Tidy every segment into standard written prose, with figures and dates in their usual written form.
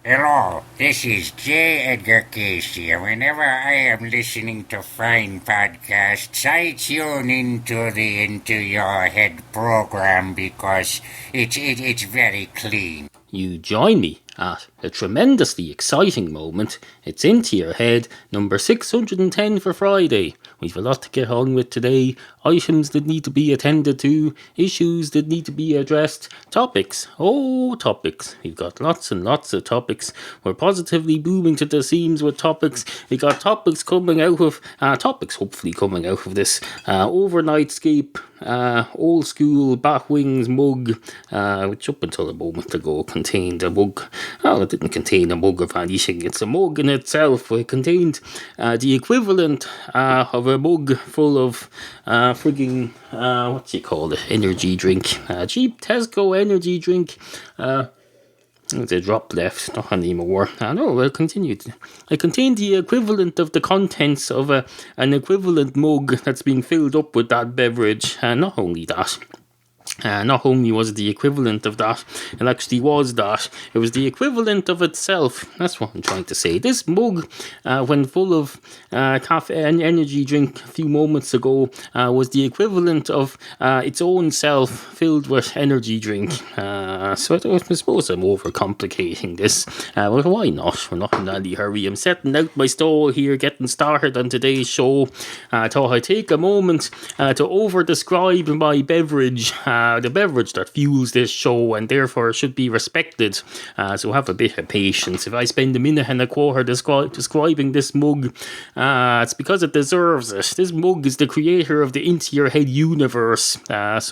Hello, this is J. Edgar Casey, and whenever I am listening to fine podcasts, I tune into your head program because it's very clean. You join me at a tremendously exciting moment. It's Into Your Head, number 610 for Friday. We've a lot to get on with today. Items that need to be attended to, issues that need to be addressed, topics. Oh, topics. We've got lots and lots of topics. We're positively booming to the seams with topics. We got topics coming out of, hopefully coming out of this overnightscape, old school bat wings mug, which up until a moment ago contained a mug. Oh, it didn't contain a mug of anything. It's a mug in itself. It contained the equivalent of a mug full of frigging, energy drink. Cheap Tesco energy drink. There's a drop left, not anymore. No, I'll continue. It contained the equivalent of the contents of an equivalent mug that's being filled up with that beverage. Not only that. Not only was it the equivalent of that, it actually was that. It was the equivalent of itself. That's what I'm trying to say. This mug, when full of caffeine energy drink a few moments ago, was the equivalent of its own self filled with energy drink. So I suppose I'm overcomplicating this. But why not? We're not in any hurry. I'm setting out my stall here, getting started on today's show. Thought I'd take a moment to over-describe my beverage. The beverage that fuels this show and therefore should be respected. So have a bit of patience. If I spend a minute and a quarter describing this mug, it's because it deserves it. This mug is the creator of the Into Your Head universe. And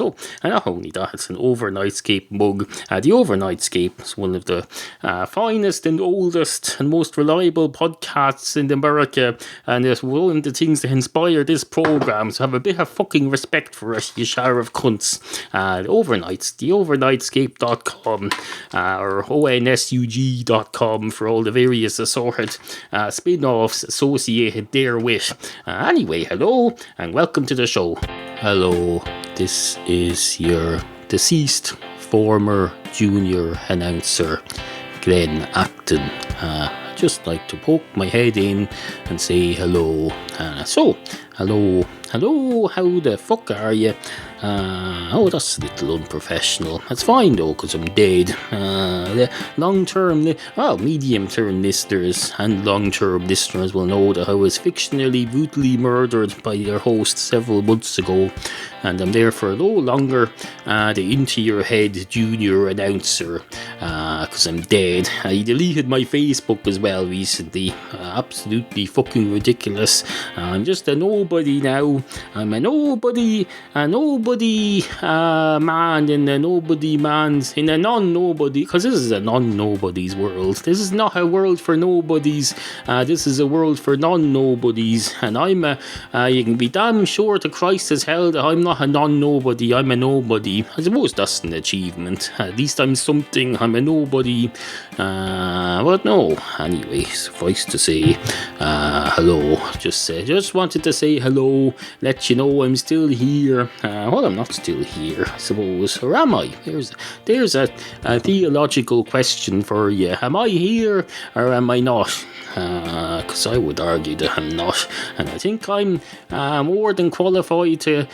not only that, it's an overnightscape mug. The overnightscape is one of the finest and oldest and most reliable podcasts in America, and it's one of the things that inspire this program. So have a bit of fucking respect for us, you shower of cunts. The overnightscape.com or onsug.com for all the various assorted spin-offs associated therewith. Anyway, hello and welcome to the show. Hello, this is your deceased former junior announcer, Glenn Acton. Just like to poke my head in and say hello. Hello, how the fuck are you? That's a little unprofessional. That's fine though, because I'm dead. Medium-term listeners and long-term listeners will know that I was fictionally brutally murdered by their host several months ago, and I'm therefore no longer the Into Your Head junior announcer, because I'm dead. I deleted my Facebook as well recently. Absolutely fucking ridiculous. I'm just a nobody now. I'm a nobody man in a nobody man's, in a non-nobody, because this is a non-nobody's world. This is not a world for nobodies. This is a world for non-nobodies, and you can be damn sure to Christ as hell that I'm not a non-nobody. I'm a nobody. I suppose that's an achievement. At least I'm something. I'm a nobody. But no. Anyway, suffice to say, hello. Just wanted to say hello. Let you know I'm still here. I'm not still here, I suppose. Or am I? There's a theological question for you. Am I here or am I not? Because I would argue that I'm not, and I think I'm more than qualified to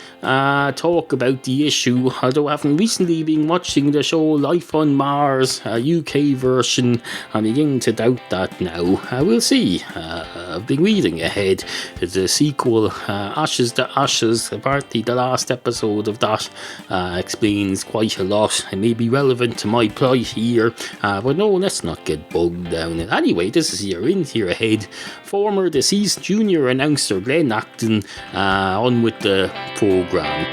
talk about the issue, although I haven't recently been watching the show Life on Mars, a UK version. I'm beginning to doubt that now. We'll see. I've been reading ahead. There's a sequel, Ashes to Ashes. Apparently the last episode of that explains quite a lot and may be relevant to my plight here, but no, let's not get bogged down in it. Anyway, this is your Into Your Head former deceased junior announcer Glenn Acton, on with the programme.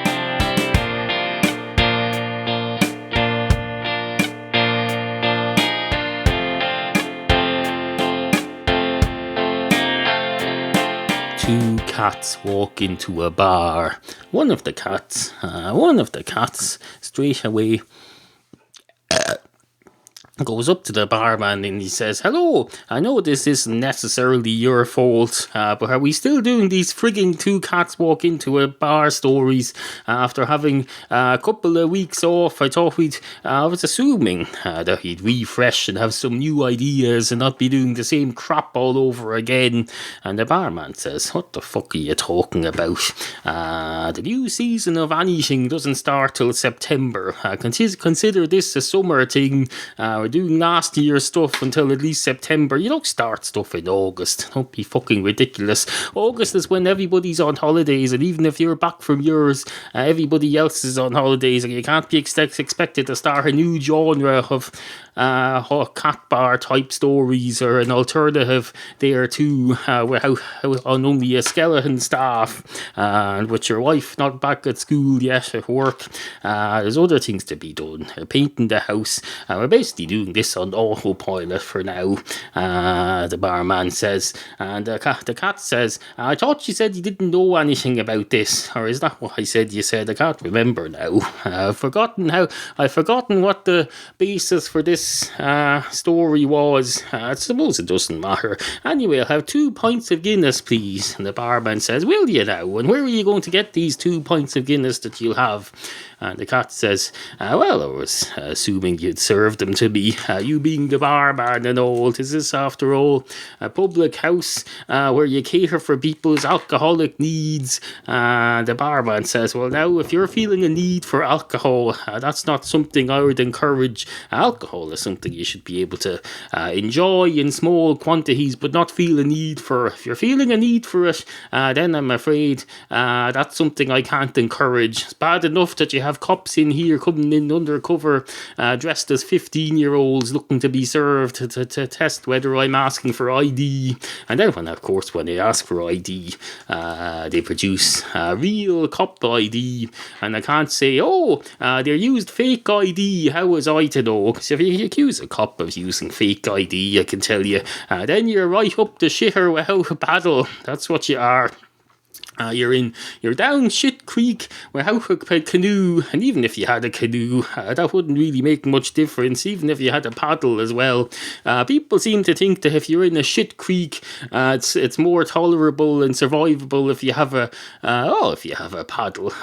Two cats walk into a bar. One of the cats straight away goes up to the barman and he says, "Hello, I know this isn't necessarily your fault, but are we still doing these frigging two cats walk into a bar stories after having a couple of weeks off? I thought I was assuming that he'd refresh and have some new ideas and not be doing the same crap all over again." And the barman says, "What the fuck are you talking about? The new season of anything doesn't start till September. Consider this a summer thing. We're doing last year's stuff until at least September. You don't start stuff in August. Don't be fucking ridiculous. August is when everybody's on holidays, and even if you're back from yours, everybody else is on holidays, and you can't be expected to start a new genre of cat bar type stories or an alternative there too, on only a skeleton staff, and with your wife not back at school yet at work. There's other things to be done. Painting the house. We're basically doing this on autopilot for now," the barman says. And the cat says, "I thought you said you didn't know anything about this, or is that what I said you said? I can't remember now. I've forgotten what the basis for this story was. I suppose it doesn't matter. Anyway, I'll have 2 pints of Guinness, please." And the barman says, "Will you now? And where are you going to get these 2 pints of Guinness that you'll have?" And the cat says, "Well, I was assuming you'd serve them to me. You being the barman and all. Is this, after all, a public house where you cater for people's alcoholic needs?" The barman says, "Well, now, if you're feeling a need for alcohol, that's not something I would encourage. Alcohol is something you should be able to enjoy in small quantities, but not feel a need for. If you're feeling a need for it, then I'm afraid that's something I can't encourage. It's bad enough that you have cops in here coming in undercover, dressed as 15-year-olds looking to be served to test whether I'm asking for ID. And then, when they ask for ID, they produce real cop ID. And I can't say, they used fake ID. How was I to know? Because if you accuse a cop of using fake ID, I can tell you, then you're right up the shitter without a paddle. That's what you are. You're down shit creek without a canoe, and even if you had a canoe, that wouldn't really make much difference, even if you had a paddle as well. People seem to think that if you're in a shit creek, it's more tolerable and survivable if you have a paddle.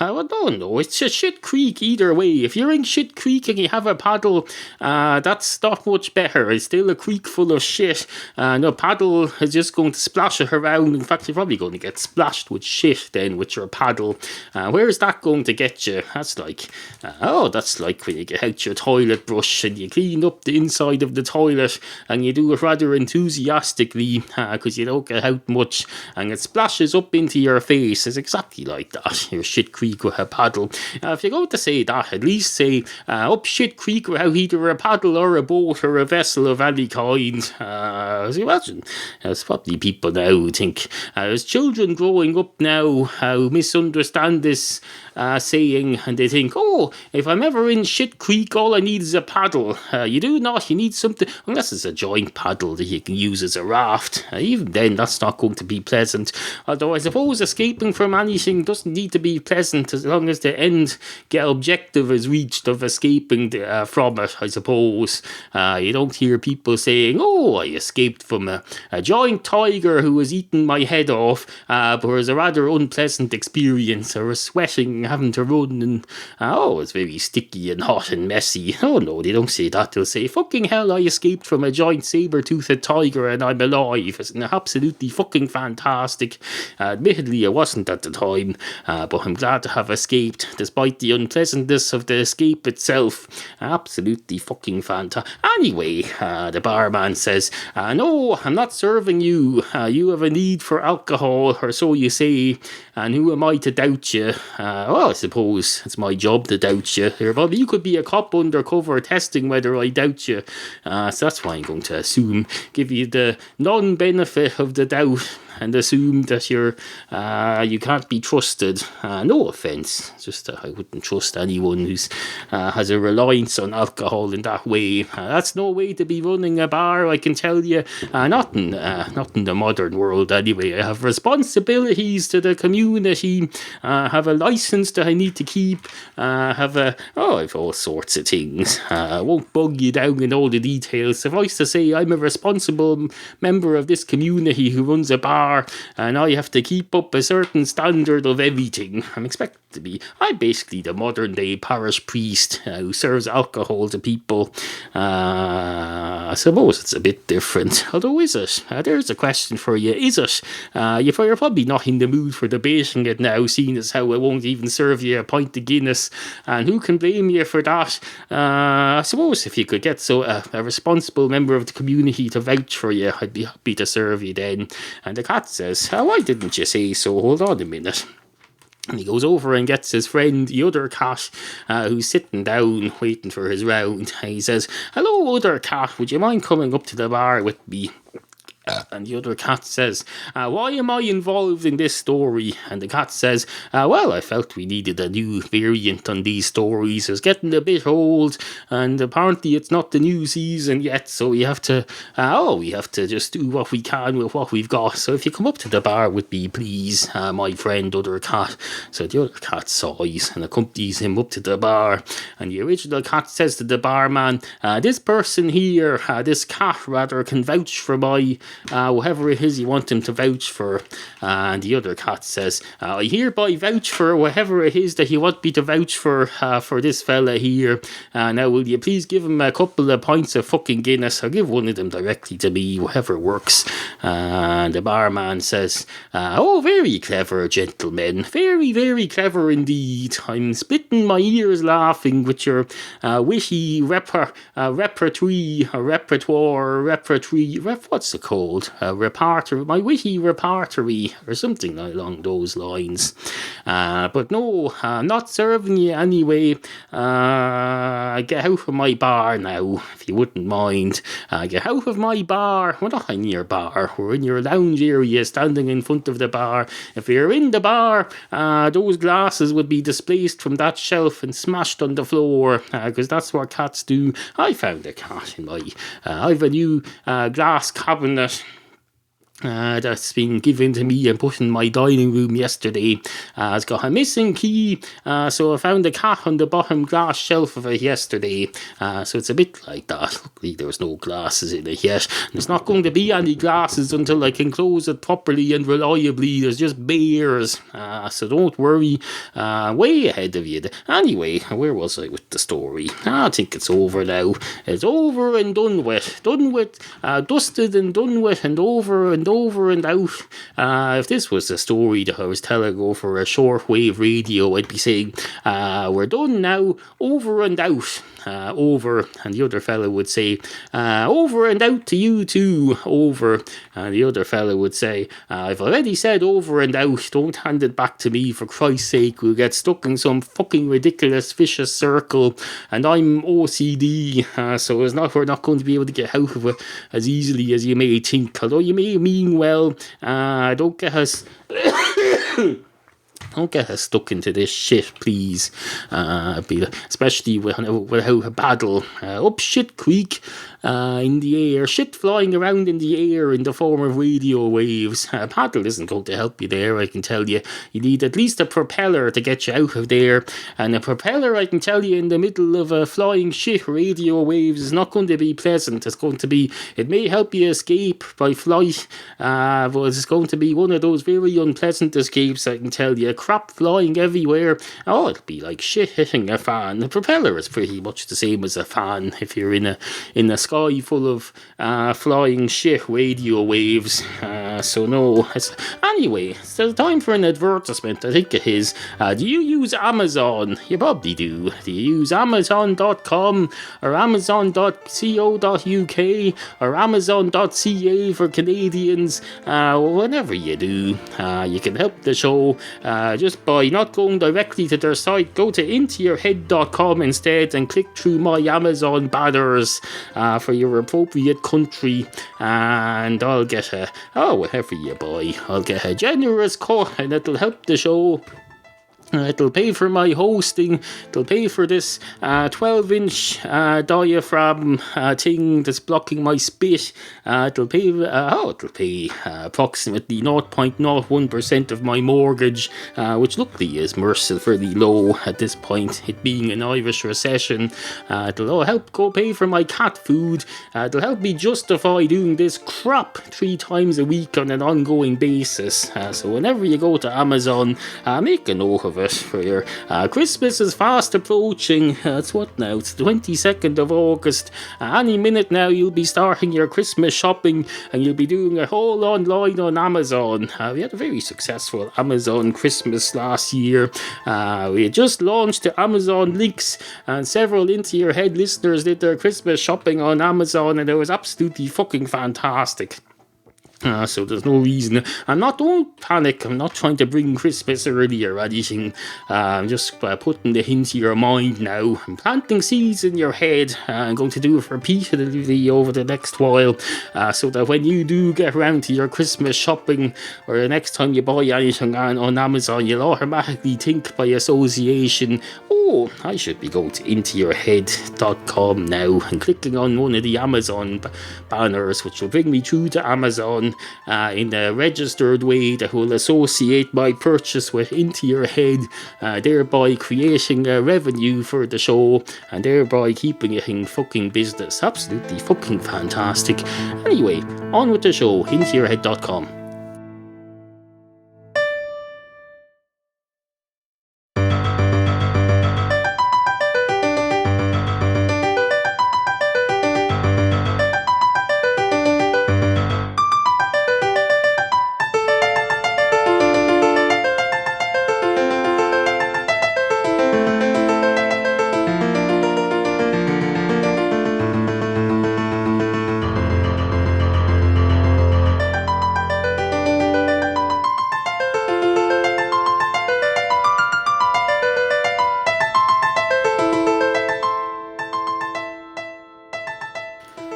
No, it's a shit creek either way. If you're in shit creek and you have a paddle, that's not much better. It's still a creek full of shit, and a paddle is just going to splash it around. In fact, you're probably going to get splashed with shit then with your paddle. Where's that going to get you? That's like when you get out your toilet brush and you clean up the inside of the toilet, and you do it rather enthusiastically because you don't get out much, and it splashes up into your face. It's exactly like that. Your shit creek with a paddle. If you're going to say that, at least say up shit creek without either a paddle or a boat or a vessel of any kind. As you imagine, there's probably people now who think there's children growing up now who misunderstand this saying, and they think, if I'm ever in shit creek, all I need is a paddle. You do not. You need something, unless it's a giant paddle that you can use as a raft. Even then, that's not going to be pleasant. Although I suppose escaping from anything doesn't need to be pleasant as long as the end objective is reached of escaping from it, I suppose. You don't hear people saying, I escaped from a giant tiger who was eating my head off, but it was a rather unpleasant experience. I was sweating, having to run, and it's very sticky and hot and messy. Oh no, they don't say that. They'll say, fucking hell, I escaped from a giant saber-toothed tiger and I'm alive. It's absolutely fucking fantastic. Admittedly, I wasn't at the time, but I'm glad to have escaped, despite the unpleasantness of the escape itself. Absolutely fucking fantastic. Anyway, the barman says, no, I'm not serving you. You have a need for alcohol, or so you say, and who am I to doubt you? I suppose it's my job to doubt you. You could be a cop undercover testing whether I doubt you. So that's why I'm going to give you the non-benefit of the doubt. and assume that you can't be trusted. No offence, just I wouldn't trust anyone who's has a reliance on alcohol in that way. That's no way to be running a bar, I can tell you. Not in the modern world anyway. I have responsibilities to the community. Have a license that I need to keep. I've all sorts of things. I won't bog you down in all the details. Suffice to say, I'm a responsible member of this community who runs a bar, and I have to keep up a certain standard of everything. I'm expected to be. I'm basically the modern day parish priest who serves alcohol to people. I suppose it's a bit different. Although, is it? There's a question for you. Is it? You're probably not in the mood for debating it now, seeing as how I won't even serve you a pint of Guinness, and who can blame you for that? I suppose if you could get a responsible member of the community to vouch for you, I'd be happy to serve you then. And the cat says, why didn't you say so? Hold on a minute. And he goes over and gets his friend, the other cat, who's sitting down waiting for his round. And he says, hello, other cat, would you mind coming up to the bar with me? And the other cat says, why am I involved in this story? And the cat says, well, I felt we needed a new variant on these stories. It's getting a bit old, and apparently it's not the new season yet, so we have to just do what we can with what we've got. So if you come up to the bar with me, please, my friend, other cat. So the other cat sighs and accompanies him up to the bar. And the original cat says to the barman, this person here, this cat rather, can vouch for my whatever it is you want him to vouch for. And the other cat says, I hereby vouch for whatever it is that you want me to vouch for this fella here. Now will you please give him a couple of pints of fucking Guinness? I'll give one of them directly to me, whatever works. And the barman says, oh, very clever, gentlemen, very, very clever indeed. I'm splitting my ears laughing with your witty repertoire, what's it called? My witty repertory, or something along those lines. But no, I'm not serving you anyway. Get out of my bar now, if you wouldn't mind. Get out of my bar. We're not in your bar. We're in your lounge area, standing in front of the bar. If you're in the bar, those glasses would be displaced from that shelf and smashed on the floor, because that's what cats do. I found a cat in my... I've a new glass cabinet that's been given to me and put in my dining room yesterday. It's got a missing key, so I found a cat on the bottom glass shelf of it yesterday. So it's a bit like that. Luckily there was no glasses in it yet. There's not going to be any glasses until I can close it properly and reliably. There's just bears, so don't worry. Way ahead of you. Anyway, where was I with the story? I think it's over now. It's over and done with. Dusted and done with, and over and out. If this was the story that I was telling over a shortwave radio, I'd be saying, we're done now, over and out. Over, and the other fella would say, over and out to you too, over. And the other fella would say, I've already said over and out, don't hand it back to me, for Christ's sake, we'll get stuck in some fucking ridiculous vicious circle, and I'm OCD, so we're not going to be able to get out of it as easily as you may think, although you may mean well. Don't get us... Don't get us stuck into this shit, please. Especially with how a battle up shit creek in the air, shit flying around in the air in the form of radio waves. A paddle isn't going to help you there, I can tell you. You need at least a propeller to get you out of there. And a propeller, I can tell you, in the middle of a flying shit radio waves is not going to be pleasant. It may help you escape by flight, but it's going to be one of those very unpleasant escapes, I can tell you. Crap flying everywhere. Oh, it'll be like shit hitting a fan. The propeller is pretty much the same as a fan if you're in a sky full of flying shit radio waves. So no. Anyway, it's time for an advertisement. I think it is. Do you use Amazon? You probably do. Do you use Amazon.com or Amazon.co.uk or Amazon.ca for Canadians? Whatever you do, you can help the show just by not going directly to their site. Go to intoyourhead.com instead and click through my Amazon banners for your appropriate country, and I'll get whatever you buy, I'll get a generous cut, and it'll help the show. It'll pay for my hosting. It'll pay for this 12-inch diaphragm thing that's blocking my spit. It'll pay approximately 0.01% of my mortgage, which luckily is mercifully low at this point, it being an Irish recession. It'll help go pay for my cat food. It'll help me justify doing this crap 3 times a week on an ongoing basis. So whenever you go to Amazon, make a note of it for your Christmas is fast approaching. It's what now? It's the 22nd of August. Any minute now you'll be starting your Christmas shopping, and you'll be doing a whole online on Amazon. We had a very successful Amazon Christmas last year. We had just launched the Amazon links, and several Into Your Head listeners did their Christmas shopping on Amazon, and it was absolutely fucking fantastic. So there's no reason. Don't panic. I'm not trying to bring Christmas early or anything. I'm just putting it into your mind now. I'm planting seeds in your head. I'm going to do it repeatedly over the next while, so that when you do get around to your Christmas shopping, or the next time you buy anything on Amazon, you'll automatically think by association, oh, I should be going to intoyourhead.com now and clicking on one of the Amazon banners, which will bring me through to Amazon in a registered way that will associate my purchase with Into Your Head, thereby creating a revenue for the show and thereby keeping it in fucking business. Absolutely fucking fantastic. Anyway, on with the show, intoyourhead.com.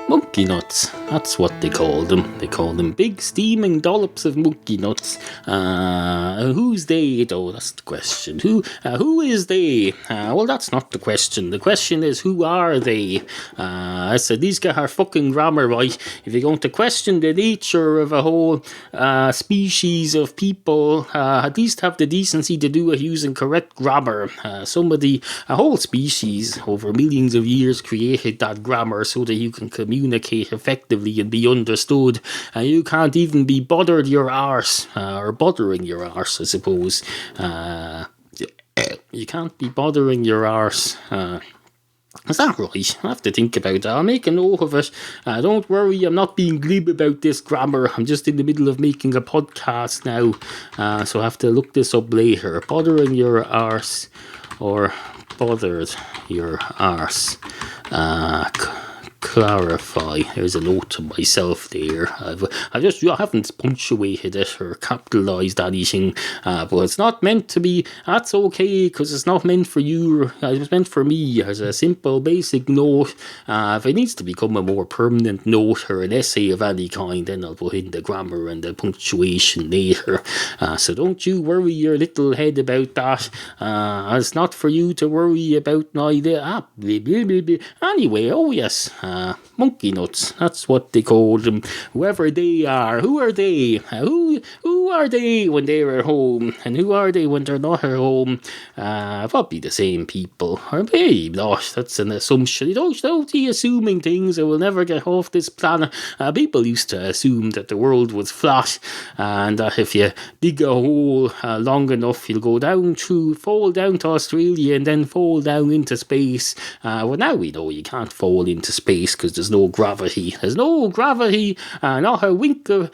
Monkey nuts, that's what they call them. They call them big steaming dollops of monkey nuts. Who's they though? That's the question. Who is they? Well, that's not the question. The question is, who are they? I said, these get our fucking grammar right. If you're going to question the nature of a whole species of people, at least have the decency to do it using correct grammar. A whole species over millions of years created that grammar so that you can communicate effectively and be understood. You can't even be bothered your arse, or bothering your arse, I suppose. You can't be bothering your arse. Is that right? I have to think about that. I'll make a note of it. Don't worry, I'm not being glib about this grammar. I'm just in the middle of making a podcast now, so I have to look this up later. Bothering your arse, or bothered your arse. Clarify. There's a note to myself there. I haven't punctuated it or capitalised anything, but it's not meant to be. That's okay, because it's not meant for you. It was meant for me as a simple, basic note. If it needs to become a more permanent note or an essay of any kind, then I'll put in the grammar and the punctuation later. So don't you worry your little head about that. It's not for you to worry about neither. Anyway, oh yes. Monkey nuts, that's what they call them. Whoever they are, who are they? Who are they when they're at home, and who are they when they're not at home? Probably the same people, or maybe not. That's an assumption. You don't be assuming things that will never get off this planet. People used to assume that the world was flat, and that if you dig a hole long enough, you'll fall down to Australia and then fall down into space. Well, now we know you can't fall into space because there's no gravity. There's no gravity, not a wink of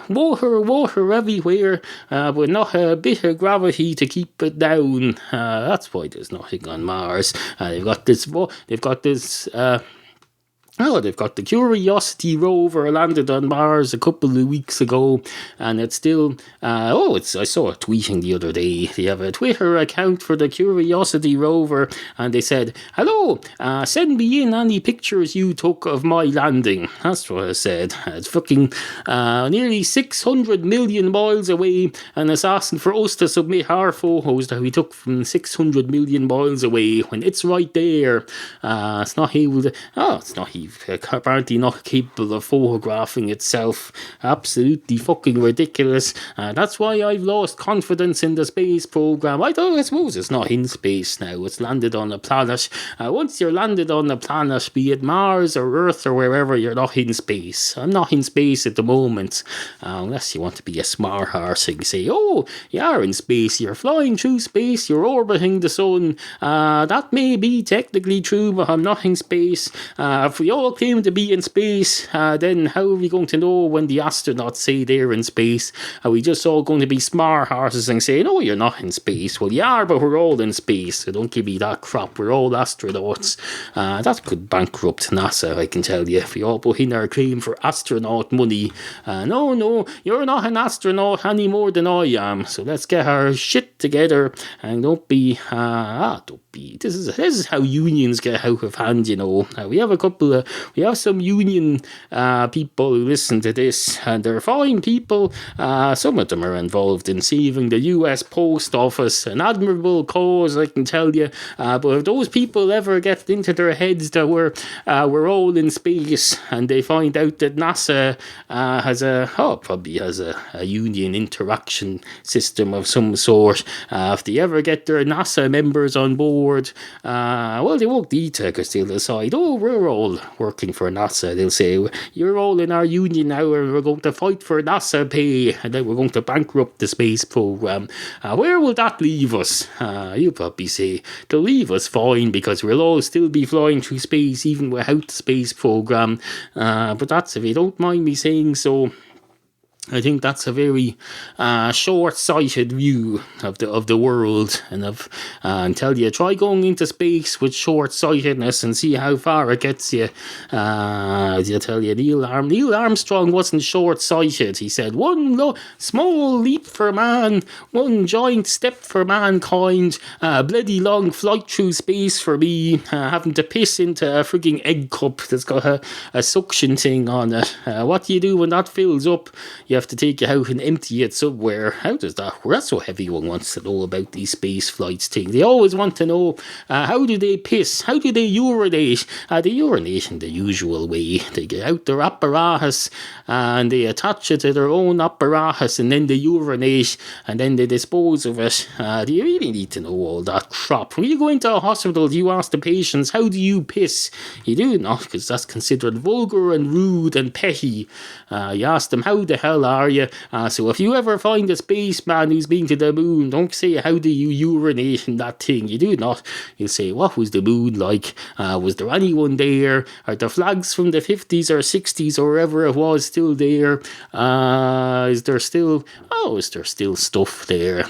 water everywhere, but not a bit of gravity to keep it down. That's why there's nothing on Mars. They've got this Oh, they've got the Curiosity rover landed on Mars a couple of weeks ago, and it's still. I saw a tweeting the other day. They have a Twitter account for the Curiosity rover, and they said, "Hello, send me in any pictures you took of my landing." That's what I said. It's fucking nearly 600 million miles away, and it's asking for us to submit our photos that we took from 600 million miles away when it's right there. It's not able to. Oh, it's not even. Apparently not capable of photographing itself. Absolutely fucking ridiculous. That's why I've lost confidence in the space program. I suppose it's not in space now. It's landed on a planet. Once you're landed on a planet, be it Mars or Earth or wherever, you're not in space. I'm not in space at the moment. Unless you want to be a smart arse and say, oh, you are in space. You're flying through space. You're orbiting the sun. That may be technically true, but I'm not in space. If we all claim to be in space, then how are we going to know when the astronauts say they're in space? Are we just all going to be smart horses and say, no, you're not in space? Well, you are, but we're all in space, so don't give me that crap. We're all astronauts. That could bankrupt NASA, I can tell you, if we all put in our claim for astronaut money. No, you're not an astronaut any more than I am, so let's get our shit together and don't be. This is how unions get out of hand, you know. We have some union people who listen to this, and they're fine people. Some of them are involved in saving the US Post Office, an admirable cause, I can tell you. But if those people ever get into their heads that we're all in space, and they find out that NASA probably has a union interaction system of some sort, if they ever get their NASA members on board, they won't eat it because they'll decide, oh, we're all working for NASA. They'll say, you're all in our union now and we're going to fight for NASA pay, and then we're going to bankrupt the space program. Where will that leave us? You'll probably say, they'll leave us fine because we'll all still be flying through space even without the space program. But that's if you don't mind me saying so. I think that's a very short-sighted view of the world, and tell you, try going into space with short-sightedness and see how far it gets you. I tell you, Neil Armstrong wasn't short-sighted. He said, one small leap for man, one giant step for mankind, a bloody long flight through space for me, having to piss into a frigging egg cup that's got a suction thing on it. What do you do when that fills up? You have to take it out and empty it somewhere. How does that work? That's what everyone wants to know about these space flights things. They always want to know, how do they piss? How do they urinate? They urinate in the usual way. They get out their apparatus and they attach it to their own apparatus, and then they urinate and then they dispose of it. Do you really need to know all that crap? When you go into a hospital, do you ask the patients, how do you piss? You do not, because that's considered vulgar and rude and petty. You ask them, how the hell are you? So if you ever find a spaceman who's been to the moon, don't say, how do you urinate in that thing? You do not. You'll say, what was the moon like? Was there anyone there? Are the flags from the 50s or 60s or wherever it was still there? Is there still stuff there?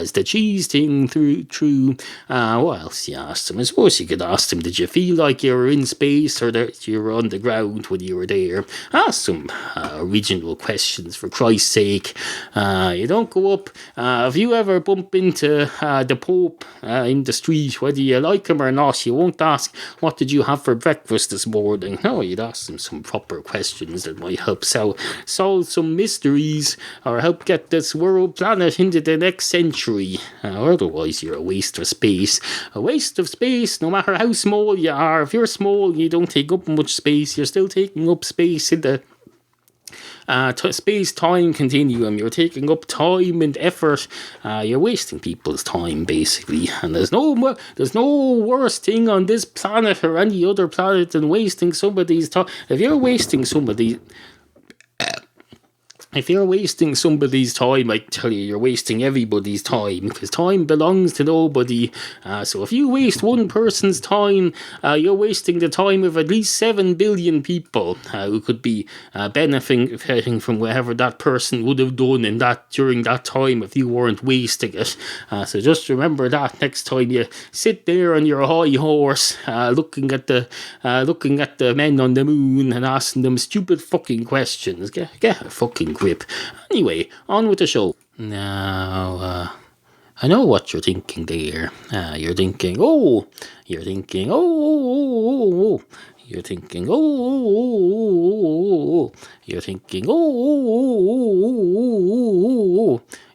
Is the cheese thing true? What else you asked them? I suppose you could ask them, did you feel like you were in space or that you were on the ground when you were there? Ask some original questions, for Christ's sake. You don't go up. If you ever bump into the Pope in the street, whether you like him or not, you won't ask, what did you have for breakfast this morning? No, you'd ask them some proper questions that might help solve some mysteries or help get this world planet into the next century. Otherwise, you're a waste of space. A waste of space, no matter how small you are. If you're small, you don't take up much space. You're still taking up space in the space-time continuum. You're taking up time and effort. You're wasting people's time, basically. And there's no worse thing on this planet or any other planet than wasting somebody's time. If you're wasting somebody's if you're wasting somebody's time, I tell you, you're wasting everybody's time, because time belongs to nobody. So if you waste one person's time, you're wasting the time of at least 7 billion people who could be benefiting from whatever that person would have done during that time if you weren't wasting it. So just remember that next time you sit there on your high horse, looking at the men on the moon and asking them stupid fucking questions. Get a fucking grip. Anyway, on with the show. Now, I know what you're thinking there. You're thinking, oh, you're thinking, oh. You're thinking, oh. You're thinking, oh.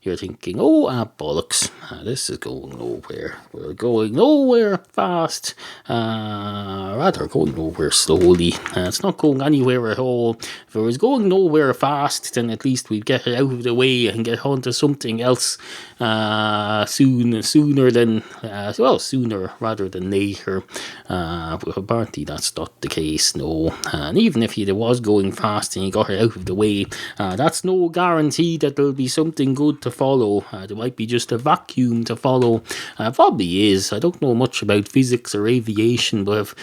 You're thinking, bollocks. This is going nowhere. We're going nowhere fast. Rather going nowhere slowly. It's not going anywhere at all. If it was going nowhere fast, then at least we'd get it out of the way and get on to something else sooner rather than later. But apparently that's not the case, no. And even if it was going fast and you got it out of the way, that's no guarantee that there'll be something good to follow. There might be just a vacuum to follow. Probably is. I don't know much about physics or aviation, but if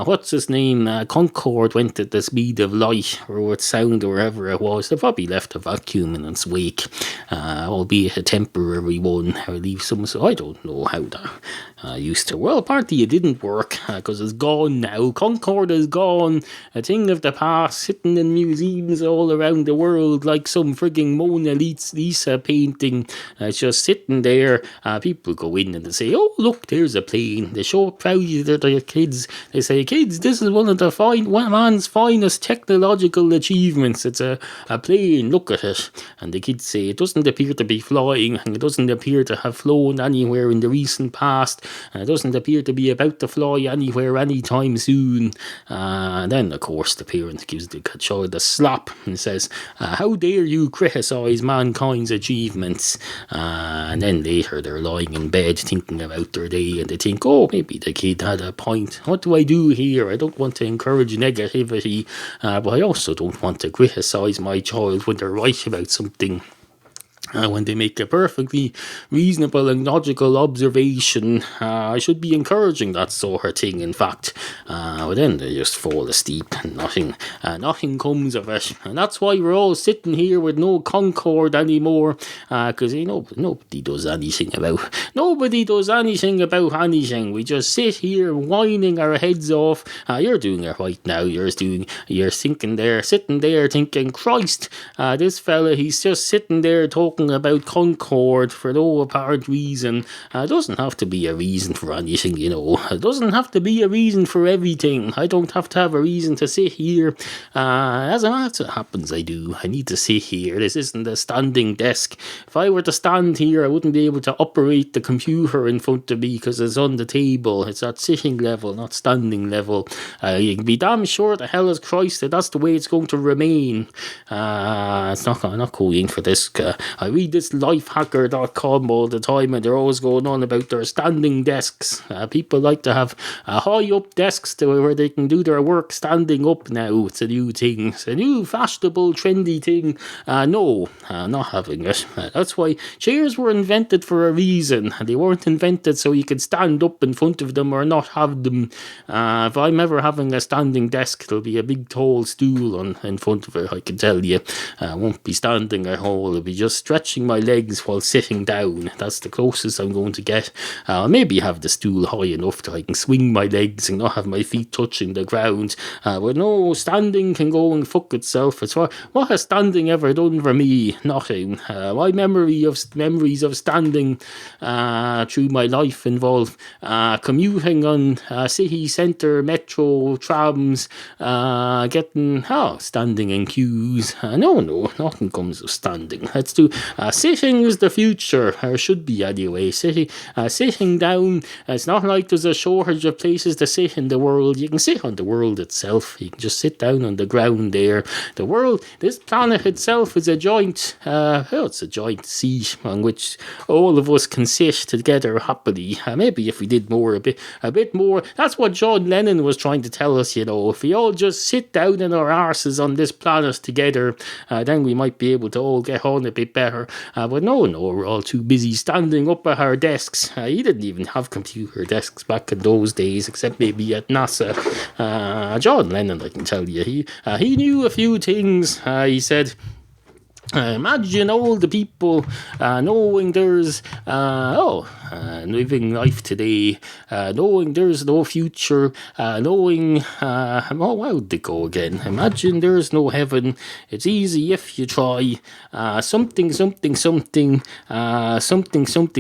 what's his name, Concorde went at the speed of light or with sound or wherever it was, they probably left a vacuum in its wake, albeit a temporary one, or leave some. So I don't know how that used to. Well, apparently it didn't work because it's gone now. Concorde is gone, a thing of the past, sitting in museums all around the world like some frigging Mona Lisa painting. It's just sitting there. People go in and they say, oh, look, there's a plane. They show it proudly to their kids. They say, kids, this is one of the man's finest technological achievements. It's a plane, look at it. And the kids say, it doesn't appear to be flying, and it doesn't appear to have flown anywhere in the recent past, and it doesn't appear to be about to fly anywhere anytime soon. Then, of course, the parent gives the child a slap and says, how dare you criticise mankind's achievements? And then later they're lying in bed thinking about their day, and they think, oh, maybe the kid had a point. What do I do here? I don't want to encourage negativity, but I also don't want to criticise my child when they're right about something. When they make a perfectly reasonable and logical observation, I should be encouraging that sort of thing, in fact. But then they just fall asleep and nothing comes of it. And that's why we're all sitting here with no Concorde anymore, because nobody does anything about anything. We just sit here whining our heads off. You're doing it right now. You're sitting there thinking, Christ, this fella, he's just sitting there talking about Concorde for no apparent reason. It doesn't have to be a reason for anything, It doesn't have to be a reason for everything. I don't have to have a reason to sit here. As it happens, I do. I need to sit here. This isn't a standing desk. If I were to stand here, I wouldn't be able to operate the computer in front of me because it's on the table. It's at sitting level, not standing level. You can be damn sure the hell is Christ that that's the way it's going to remain. I'm not going for this. I read this lifehacker.com all the time, and they're always going on about their standing desks. People like to have high up desks where they can do their work standing up now. It's a new thing. It's a new fashionable, trendy thing. No, not having it. That's why chairs were invented for a reason. They weren't invented so you could stand up in front of them or not have them. If I'm ever having a standing desk, there'll be a big tall stool in front of it, I can tell you. I won't be standing at all. It'll be just stretching my legs while sitting down. That's the closest I'm going to get. Maybe have the stool high enough that I can swing my legs and not have my feet touching the ground. But no, standing can go and fuck itself. It's what has standing ever done for me? Nothing. My memories of standing through my life involve commuting on city centre metro trams, standing in queues. No, nothing comes of standing. Sitting is the future, or should be anyway. Sitting down, it's not like there's a shortage of places to sit in the world. You can sit on the world itself. You can just sit down on the ground there. The world, this planet itself is a joint, it's a joint seat on which all of us can sit together happily. Maybe if we did more, a bit more. That's what John Lennon was trying to tell us, if we all just sit down in our arses on this planet together, then we might be able to all get on a bit better. But no, we're all too busy standing up at our desks. He didn't even have computer desks back in those days, except maybe at NASA. John Lennon, I can tell you, he knew a few things. He said, imagine all the people knowing there's living life today, knowing there's no future, knowing how'd they go again? Imagine there's no heaven. It's easy if you try. Something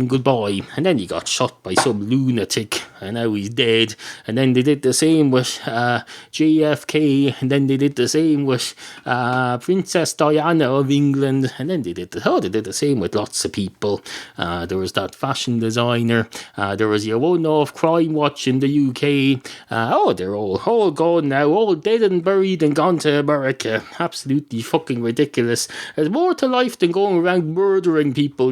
goodbye. And then he got shot by some lunatic, and now he's dead. And then they did the same with JFK, and then they did the same with Princess Diana of England, and then they did the same with lots of people. There was that fashion designer. There was your one-off crime watch in the UK. They're all gone now, all dead and buried and gone to America. Absolutely fucking ridiculous. There's more to life than going around murdering people,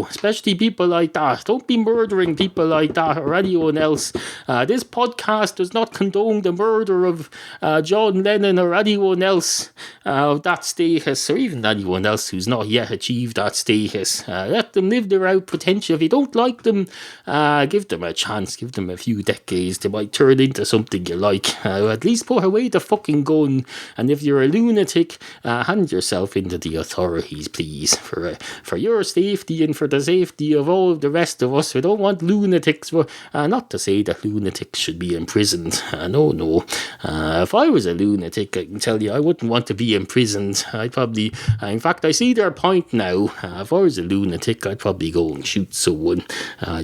especially people like that. Don't be murdering people like that or anyone else. This podcast does not condone the murder of John Lennon or anyone else of that status, or even anyone else who's not yet achieved that status. Let them live their out potential. If you don't like them, give them a chance, give them a few decades. They might turn into something you like. At least put away the fucking gun, and if you're a lunatic, hand yourself into the authorities, please, for your safety and for the safety of all of the rest of us. We don't want lunatics. Not to say that lunatics should be imprisoned. No. If I was a lunatic, I can tell you I wouldn't want to be imprisoned. I'd probably, in fact, I see their point now. If I was a lunatic, I'd probably go and shoot someone.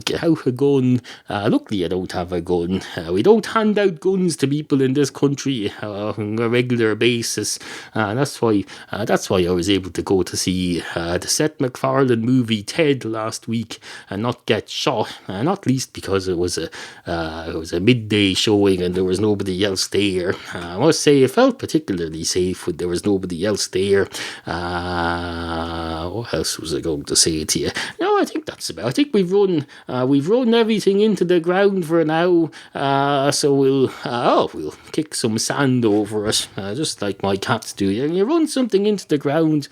Get out a gun. Luckily, I don't have a gun. We don't hand out guns to people in this country on a regular basis. That's why I was able to go to see the Seth MacFarlane movie Ted last week and not get shot. Not least because it was a midday showing and there was nobody else there. I must say it felt particularly safe when there was nobody else there. What else was I going to say to you? No, I think that's about. I think we've run everything into the ground for now. So we'll kick some sand over it, just like my cats do. You run something into the ground,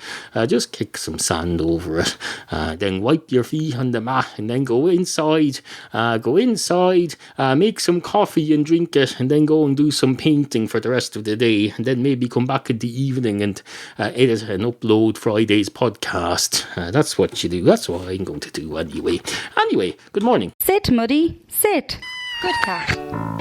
just kick some sand over it, then wipe your feet on the mat, and then go inside, make some coffee and drink it, and then go and do some painting for the rest of the day, and then maybe come back in the evening and edit and upload Friday's podcast. That's what you do. That's what I'm going to do anyway. Anyway, good morning. Sit, Muddy, sit. Good cat.